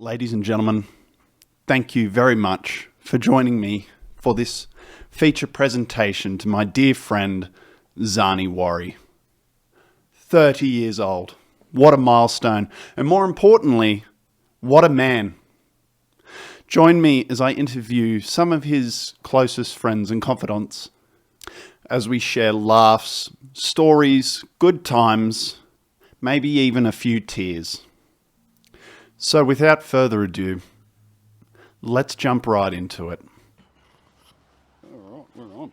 Ladies and gentlemen, thank you very much for joining me for this feature presentation to my dear friend, Zarni Worry. 30 years old. What a milestone. And more importantly, what a man. Join me as I interview some of his closest friends and confidants as we share laughs, stories, good times, maybe even a few tears. So without further ado, let's jump right into it. All right, we're on.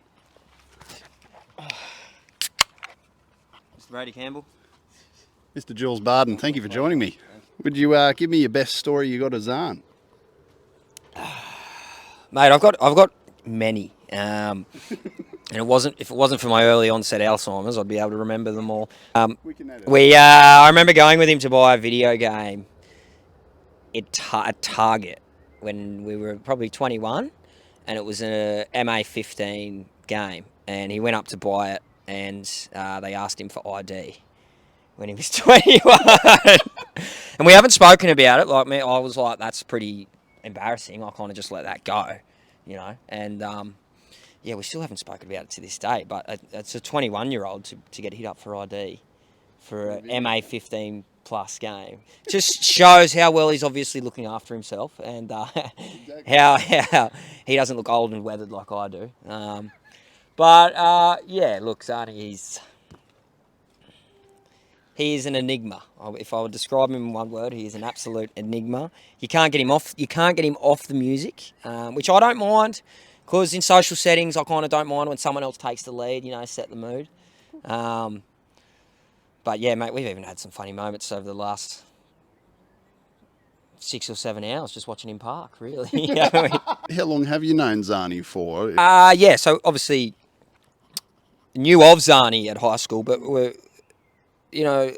Mr. Brady Campbell. Mr. Jules Barden, thank you for joining me. Would you give me your best story you got of Zarn? Mate, I've got many. And if it wasn't for my early onset Alzheimer's, I'd be able to remember them all. I remember going with him to buy a video game at Target when we were probably 21, and it was a MA15 game, and he went up to buy it, and they asked him for ID when he was 21. And we haven't spoken about it. Like, I was like, that's pretty embarrassing. I kind of just let that go, you know. And yeah, we still haven't spoken about it to this day. But it's a 21-year-old to get hit up for ID for an MA15 plus game. Just shows how well he's obviously looking after himself, and how he doesn't look old and weathered like I do. Yeah, look, Zarni, he is an enigma. If I would describe him in one word, he is an absolute enigma. You can't get him off the music, which I don't mind, because in social settings I kind of don't mind when someone else takes the lead, you know, set the mood. But yeah, mate, we've even had some funny moments over the last 6 or 7 hours just watching him park, really. You know what I mean? How long have you known Zarni for? Yeah, so obviously knew of Zarni at high school, but we're, you know,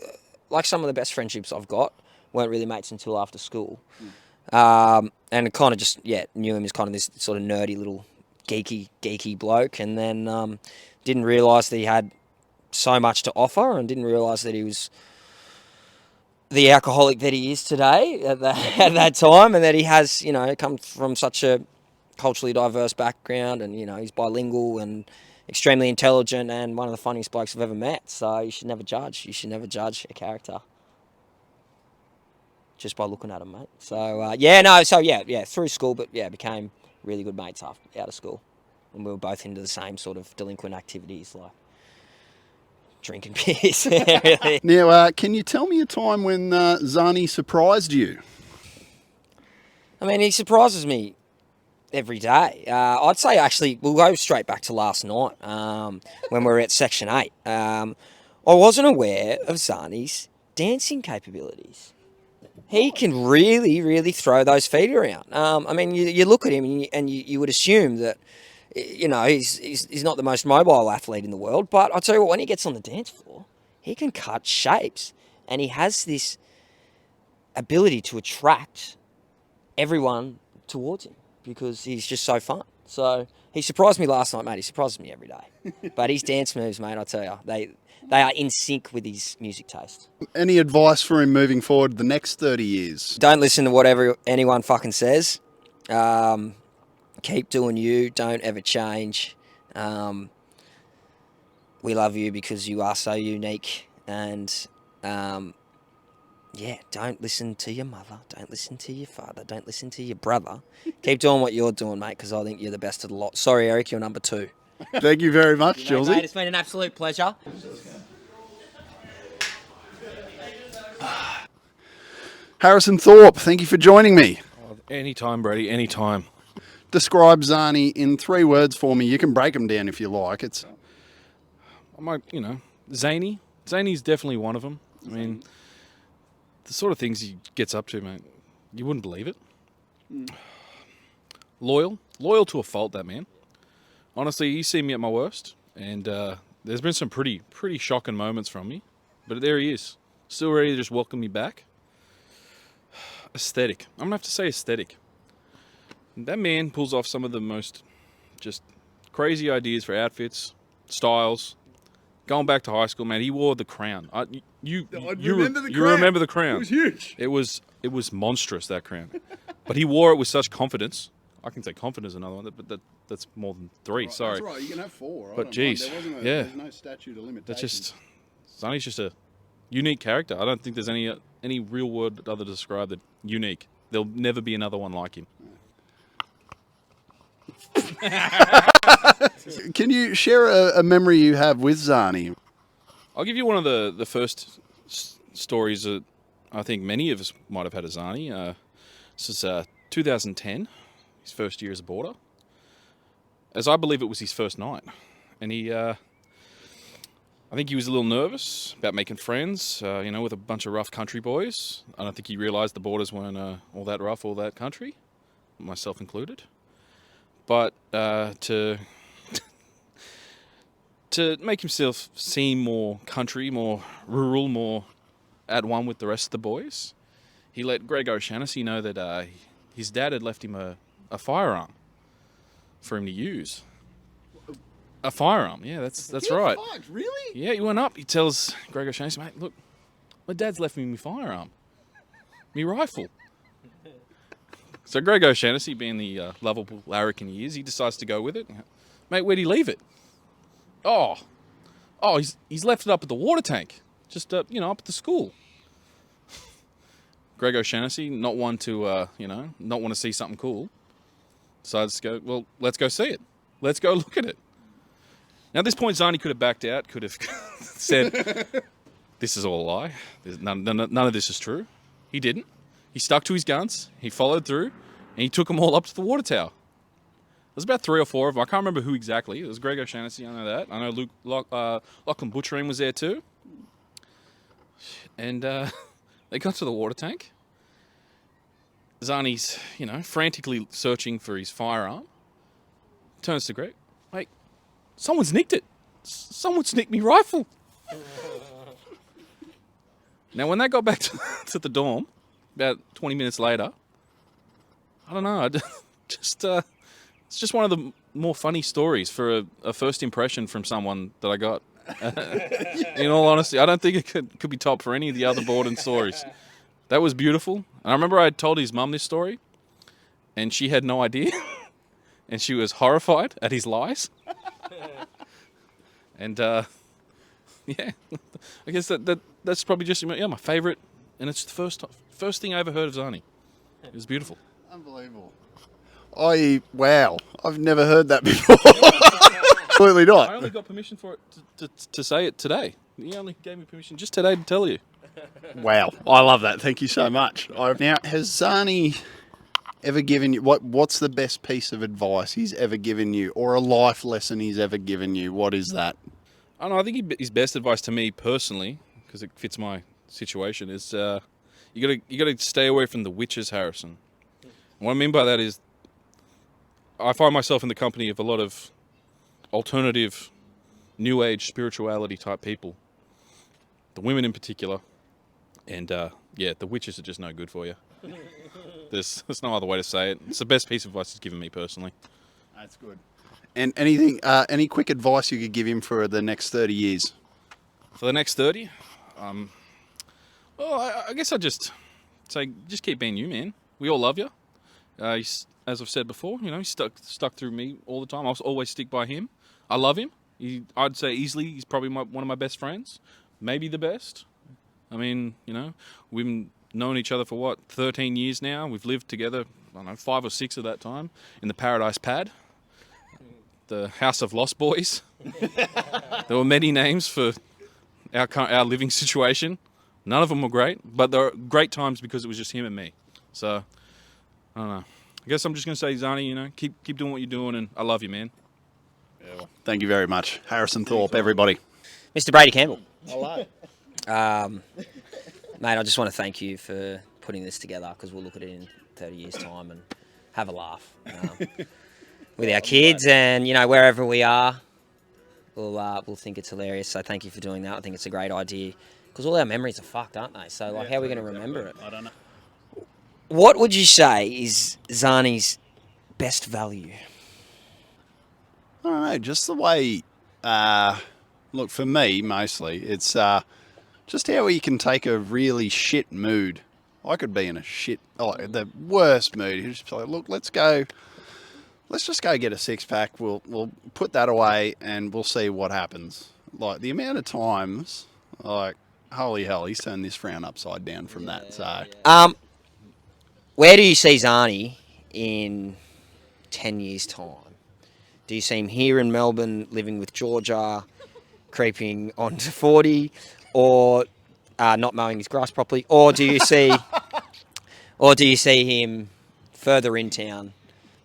like some of the best friendships I've got weren't really mates until after school. And kind of just, yeah, knew him as kind of this sort of nerdy little geeky bloke, and then didn't realise that he had so much to offer, and didn't realise that he was the alcoholic that he is today at that time, and that he has, you know, come from such a culturally diverse background, and, you know, he's bilingual and extremely intelligent and one of the funniest blokes I've ever met. So you should never judge. You should never judge a character just by looking at him, mate. So yeah, through school, but yeah, became really good mates out of school, and we were both into the same sort of delinquent activities like drinking beers. Really. Now, can you tell me a time when Zarni surprised you? I mean, he surprises me every day. I'd say, actually, we'll go straight back to last night when we were at Section 8. I wasn't aware of Zarni's dancing capabilities. He can really, really throw those feet around. I mean, you look at him and you would assume that, you know, he's not the most mobile athlete in the world, but I'll tell you what, when he gets on the dance floor, he can cut shapes, and he has this ability to attract everyone towards him because he's just so fun. So he surprised me last night, mate. He surprises me every day. But his dance moves, mate, I tell you, they are in sync with his music taste. Any advice for him moving forward the next 30 years? Don't listen to whatever anyone fucking says. Keep doing you. Don't ever change. We love you because you are so unique. And yeah, don't listen to your mother. Don't listen to your father. Don't listen to your brother. Keep doing what you're doing, mate, because I think you're the best of the lot. Sorry, Eric, you're number 2. Thank you very much, Julesy. Mate, it's been an absolute pleasure. Harrison Thorpe, thank you for joining me. Anytime, Brady, anytime. Describe Zarni in 3 words for me. You can break them down if you like. I might, zany. Zany's definitely one of them. I mean, the sort of things he gets up to, mate, you wouldn't believe it. Loyal to a fault, that man. Honestly, you see me at my worst, and there's been some pretty shocking moments from me, but there he is, still ready to just welcome me back. Aesthetic. I'm gonna have to say aesthetic. That man pulls off some of the most just crazy ideas for outfits, styles, Going back to high school, man, he wore the crown. You remember the you crown. remember the crown. It was huge. It was monstrous, that crown. But he wore it with such confidence. I can say confidence is another one, but that's more than 3. Sorry. That's right. You can have 4. But geez, there's no statute of limitation. That's just Zarni's just a unique character. I don't think there's any real word other to describe that unique. There'll never be another one like him. Can you share a memory you have with Zarni? I'll give you one of the first stories that I think many of us might have had as Zarni. This is 2010, his first year as a boarder. As I believe it was his first night. And I think he was a little nervous about making friends, with a bunch of rough country boys. I don't think he realised the borders weren't all that rough, all that country, myself included. But to make himself seem more country, more rural, more at one with the rest of the boys, he let Greg O'Shaughnessy know that his dad had left him a firearm for him to use. A firearm, yeah, that's right. Fuck, really? Yeah, he went up. He tells Greg O'Shaughnessy, mate, look, my dad's left me my firearm, me rifle. So Greg O'Shaughnessy, being the lovable larrikin he is, he decides to go with it. Mate, where'd he leave it? Oh, he's left it up at the water tank, just up at the school. Greg O'Shaughnessy, not one to not want to see something cool, decides to go. Well, let's go see it. Let's go look at it. Now, at this point, Zarni could have backed out, could have said, "This is all a lie. None of this is true." He didn't. He stuck to his guns. He followed through, and he took them all up to the water tower. There's about 3 or 4 of them. I can't remember who exactly. It was Greg O'Shaughnessy, I know that. I know Lachlan Butchering was there too. And they got to the water tank. Zarni's, frantically searching for his firearm. Turns to Greg. Mate, someone's nicked it. Someone's nicked me rifle. Now, when they got back to the dorm, about 20 minutes later, I don't know, it's just one of the more funny stories for a first impression from someone that I got. In all honesty, I don't think it could be topped for any of the other boarding stories. That was beautiful. And I remember I told his mum this story, and she had no idea, and she was horrified at his lies. And yeah, I guess that's probably just my favourite, and it's the first thing I ever heard of Zarni. It was beautiful. Unbelievable. Wow, I've never heard that before. Absolutely not. I only got permission for it to say it today. He only gave me permission just today to tell you. Wow, I love that. Thank you so much. Now, has Zarni ever given you what's the best piece of advice he's ever given you, or a life lesson he's ever given you? What is that? I don't know. I think his best advice to me personally, because it fits my situation, is you gotta stay away from the witches, Harrison. And what I mean by that is, I find myself in the company of a lot of alternative, new age spirituality type people. The women in particular, and the witches are just no good for you. There's no other way to say it. It's the best piece of advice he's given me personally. That's good. And any quick advice you could give him for the next 30 years? For the next 30, I guess I'd just say, just keep being you, man. We all love you. As I've said before, he's stuck through me all the time. I'll always stick by him. I love him. I'd say easily he's probably one of my best friends, maybe the best. I mean, we've known each other for 13 years now. We've lived together, 5 or 6 of that time in the Paradise Pad, the House of Lost Boys. There were many names for our living situation. None of them were great, but they were great times because it was just him and me. So, I don't know. I guess I'm just going to say, Zarni, keep doing what you're doing, and I love you, man. Yeah, well, thank you very much. Harrison Thorpe, everybody. Mr. Brady Campbell. Hello. Mate, I just want to thank you for putting this together, because we'll look at it in 30 years' time and have a laugh with our kids, and wherever we are, we'll think it's hilarious. So thank you for doing that. I think it's a great idea, because all our memories are fucked, aren't they? So how are we going to remember it? I don't know. What would you say is Zarni's best value? I don't know, just the way Look, for me, mostly, it's just how you can take a really shit mood. I could be in a the worst mood. You just be like, look, let's just go get a six-pack. We'll put that away and we'll see what happens. Like, the amount of times, like, holy hell, he's turned this frown upside down from that. So, where do you see Zarni in 10 years' time? Do you see him here in Melbourne, living with Georgia, creeping on to 40, or not mowing his grass properly, or do you see him further in town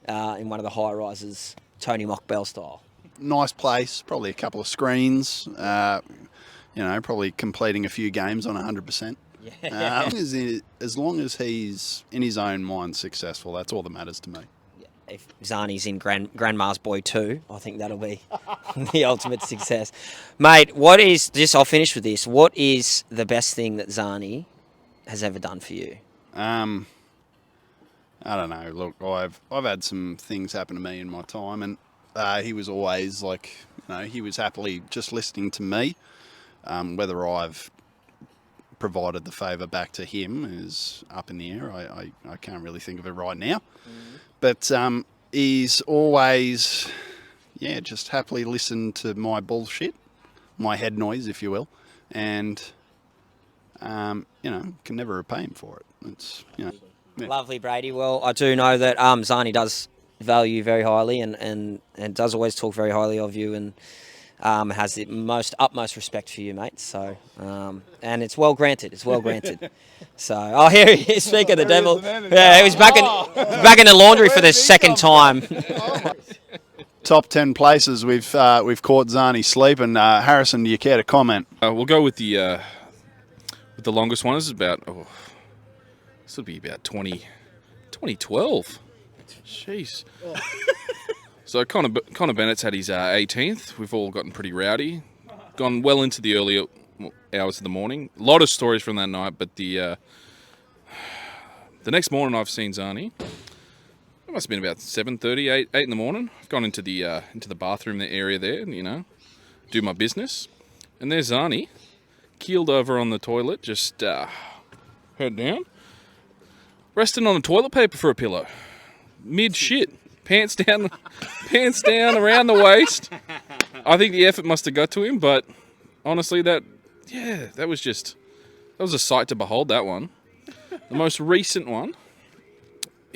in one of the high rises, Tony Mockbell style? nice place, probably a couple of screens, probably completing a few games on 100%. Yeah. As long as he's in his own mind successful, that's all that matters to me. If Zarni's in Grandma's Boy 2, I think that'll be the ultimate success. Mate, I'll finish with this. What is the best thing that Zarni has ever done for you? I don't know. Look, I've had some things happen to me in my time, and he was always he was happily just listening to me. Whether I've provided the favour back to him is up in the air. I can't really think of it right now. Mm-hmm. But he's always, just happily listened to my bullshit, my head noise, if you will, and, can never repay him for it. It's, Yeah. Lovely, Brady. Well, I do know that Zarni does value you very highly and does always talk very highly of you and has the utmost respect for you, mate. So, and it's well granted. It's well granted. So, here he is, speak of the devil. Yeah, he was back in the laundry for the second time. Top 10 places we've caught Zarni sleeping. Harrison, do you care to comment? We'll go with the longest one. This is about this would be about 2012. Jeez. So Connor Bennett's had his 18th. We've all gotten pretty rowdy. Gone well into the early hours of the morning. A lot of stories from that night, but the next morning I've seen Zarni. It must have been about 7:30, 8 in the morning. I've gone into the bathroom, the area there, and, do my business. And there's Zarni, keeled over on the toilet, just head down, resting on the toilet paper for a pillow. Mid-shit. Pants down around the waist. I think the effort must have got to him, but honestly, that was a sight to behold, that one. The most recent one,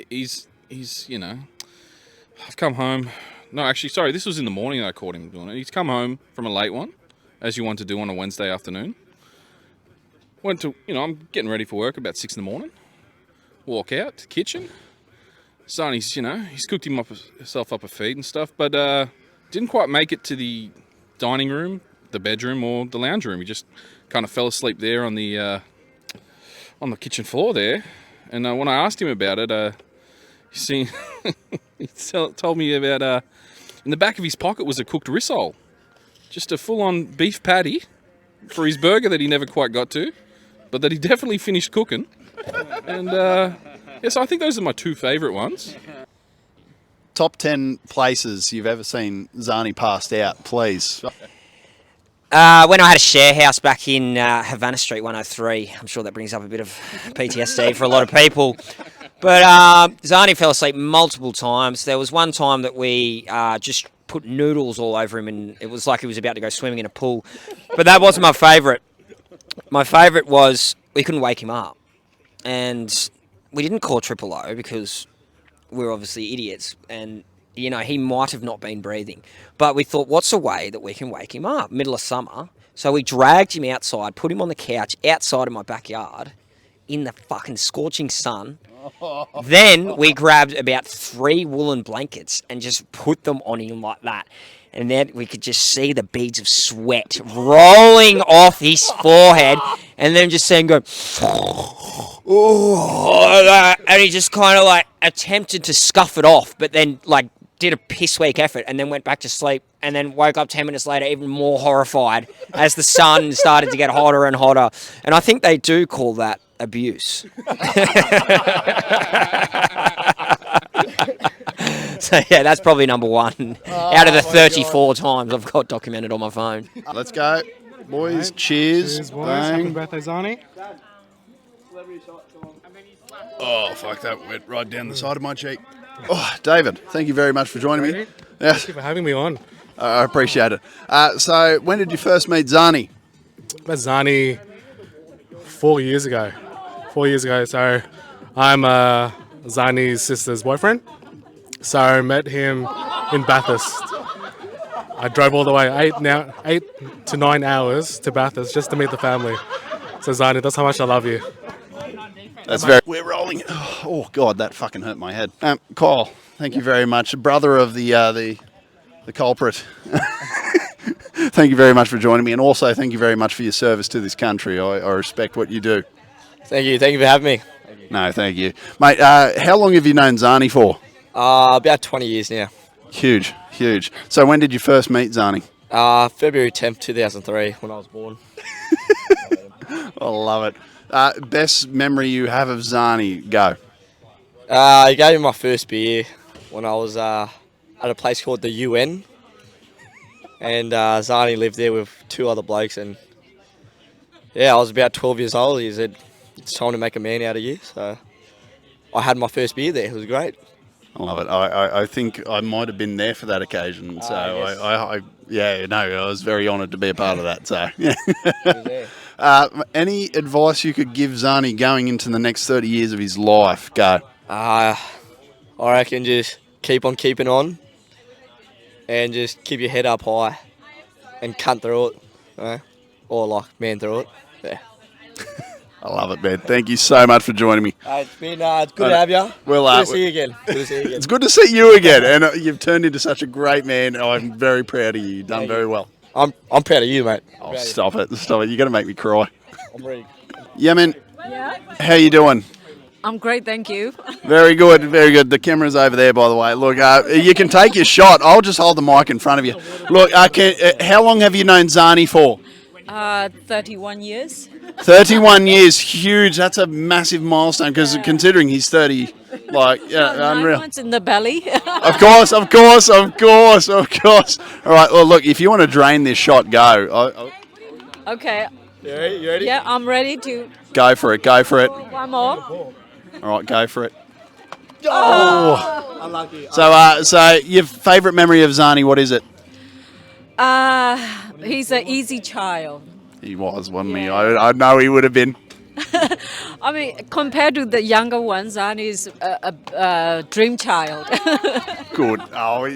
he's I've come home. No, actually, sorry, this was in the morning that I caught him doing it. He's come home from a late one, as you want to do on a Wednesday afternoon. I'm getting ready for work about 6 in the morning. Walk out to the kitchen. Zarni's, he's cooked himself up a feed and stuff, but didn't quite make it to the dining room, the bedroom, or the lounge room. He just kind of fell asleep there on the kitchen floor there. And when I asked him about it, he told me about in the back of his pocket was a cooked rissole, just a full-on beef patty for his burger that he never quite got to, but that he definitely finished cooking. And so I think those are my two favourite ones. Top 10 places you've ever seen Zarni passed out, please. When I had a share house back in Havana Street 103, I'm sure that brings up a bit of PTSD for a lot of people. But Zarni fell asleep multiple times. There was one time that we just put noodles all over him, and it was like he was about to go swimming in a pool. But that wasn't my favourite. My favourite was we couldn't wake him up. And we didn't call Triple O because we're obviously idiots and, he might have not been breathing. But we thought, what's a way that we can wake him up? Middle of summer. So we dragged him outside, put him on the couch outside of my backyard in the fucking scorching sun. Then we grabbed about 3 woolen blankets and just put them on him like that. And then we could just see the beads of sweat rolling off his forehead and then just seeing go, and he just kind of attempted to scuff it off, but then did a piss weak effort and then went back to sleep and then woke up 10 minutes later even more horrified as the sun started to get hotter and hotter. And I think they do call that abuse. So yeah, that's probably number one out of the 34 times I've got documented on my phone. Let's go, boys. Cheers. Cheers, boys. Happy Bang. birthday, Zarni. Oh, fuck, that went right down the side of my cheek. Oh, David, thank you very much for joining me. Yes, Thank you for having me on. I appreciate it. So, when did you first meet Zarni? Met Zarni 4 years ago. 4 years ago. So I'm Zarni's sister's boyfriend. So I met him in Bathurst. I drove all the way 8 to 9 hours to Bathurst just to meet the family. So Zarni, that's how much I love you. That's very. We're rolling. Oh God, that fucking hurt my head. Kyle, thank you very much, brother of the culprit. Thank you very much for joining me, and also thank you very much for your service to this country. I respect what you do. Thank you for having me. No, thank you, mate. How long have you known Zarni for? About 20 years now. Huge, huge. So when did you first meet Zarni? February 10th, 2003, when I was born. I love it. Best memory you have of Zarni? Go. I gave him my first beer when I was at a place called the UN. And Zarni lived there with 2 other blokes. And yeah, I was about 12 years old. He said, it's time to make a man out of you. So I had my first beer there. It was great. I love it. I think I might have been there for that occasion. So Yes. I was very honoured to be a part of that. So any advice you could give Zarni going into the next 30 years of his life? Go. I reckon just keep on keeping on and just keep your head up high and cunt through it, you know? Or like man through it. Yeah. I love it, man. Thank you so much for joining me. It's been it's good to have you. Well, Good to see you again. Good to see you again. It's good to see you again, and you've turned into such a great man. I'm very proud of you. You've done very well. I'm proud of you, mate. Oh, stop it. You're going to make me cry. I'm ready. Yeah, man. Yeah, How you doing? I'm great, thank you. Very good, very good. The camera's over there, by the way. Look, you can take your shot. I'll just hold the mic in front of you. Look, how long have you known Zarni for? 31 years. 31 years, huge. That's a massive milestone because considering he's 30, like, yeah, 9 unreal. months in the belly. Of course. All right, well, look, if you want to drain this shot, go. Okay. You ready? Yeah, I'm ready to Go for it. one more. All right, go for it. Unlucky. So your favourite memory of Zarni, what is it? He's an easy child. He was, wasn't he? I know he would have been. I mean, compared to the younger ones, Zarni is a dream child. Good. Oh,